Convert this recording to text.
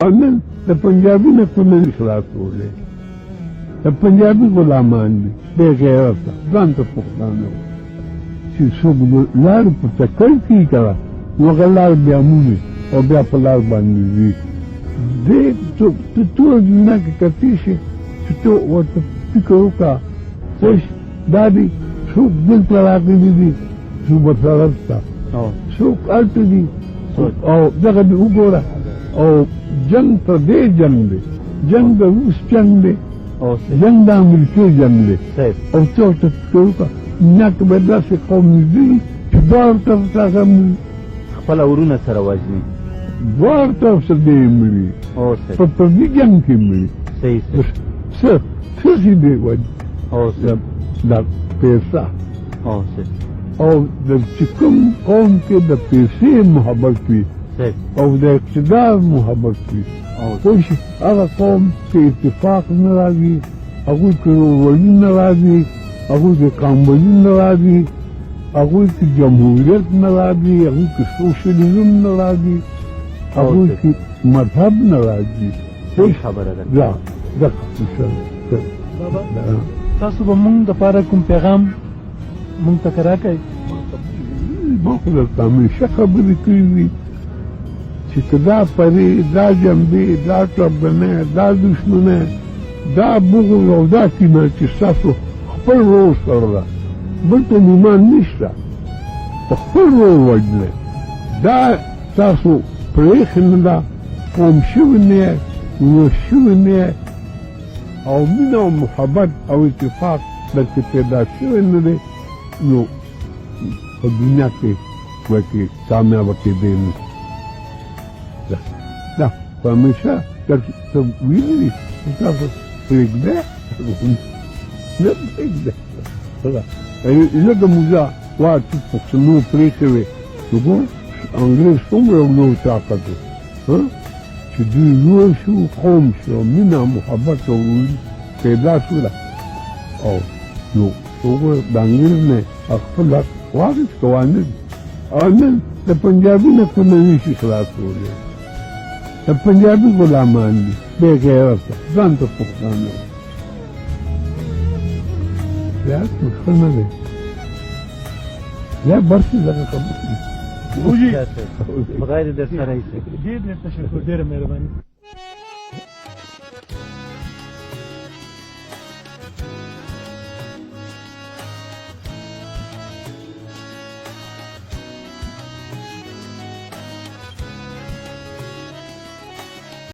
او نن د پنجابي نه کوم نه خلاصولی د پنجابي غلامان دي بې غیرته ځان ته پښتانه چې څوک لار په چکر کې کړه نو هغه لار بیا مومي او بیا په لار باندې ځي دې ته ټوله دنیا کې کتې شي چې ته ورته فکر وکړه خوش دا دي څوک دلته راغلي دي څوک ورسره شته څوک هلته دي او دغه دې وګوره او جنگ ته دې جنگ دی جنگ د روس جنگ دی جنگ د امریکې جنگ دی او ته ورته فکر وکړه دنیا کې به داسې قوم دي چې دواړو طرف ته خپل ورونه سره وژني دواړو طرف سره دې مري په پردي جنگ کې مري څه شي دې وژني دا پیسه او د چې کوم قوم کې د پیسې محبت وي او د اقتدار محبت وي خوش هغه قوم چې اتفاق نه راځي هغوی کې ورورولي نه راځي هغوی کې کامبلي نه راځي هغوی کې جمهوریت نه راځي هغوی کې سوشلیزم نه راځي هغوی کې مذهب نه راځي خبره ده بابا تاسو به مونږ دپاره کوم پیغام مونږ ته راکئ ما خو درته همیشه خبرې کړې دي چې که دا پرې دا جنبې دا ټربنه دا دشمنه دا بغض او دا کینه چې ستاسو خپل ورور سره ده بل ته ایمان نشته په خپل ورور وژنئ دا تاسو پرېښې نه ده قوم شوي نه یې نو شوي نه یې او مینه او محبت او اتفاق درکې پیدا شوی نه دی نو په دنیا کې وکې کامیابه کېدی نه دا خو همیشه ته ویلي دي چې تاسو پرېږدئ نه پرېږدئ لږه موزه وا چې پښتنو پرېښې وې نو ګور انګرېز څومره لوی طاقت و چې دوی لوی شو قوم شو مینه محبت او پیدا شوله او نو وګوره د انګرېز نه خپل حق واخیست قوانین او نن د پنجابي نه کوم نه شي خلاصولی د پنجابي غلامان دي بې غیرته ځان ته پښتانه بیا ښه نه دی یا برسي دغه خبرې بوجي بغیر د سره ډېر تشکر ډېره مهرباني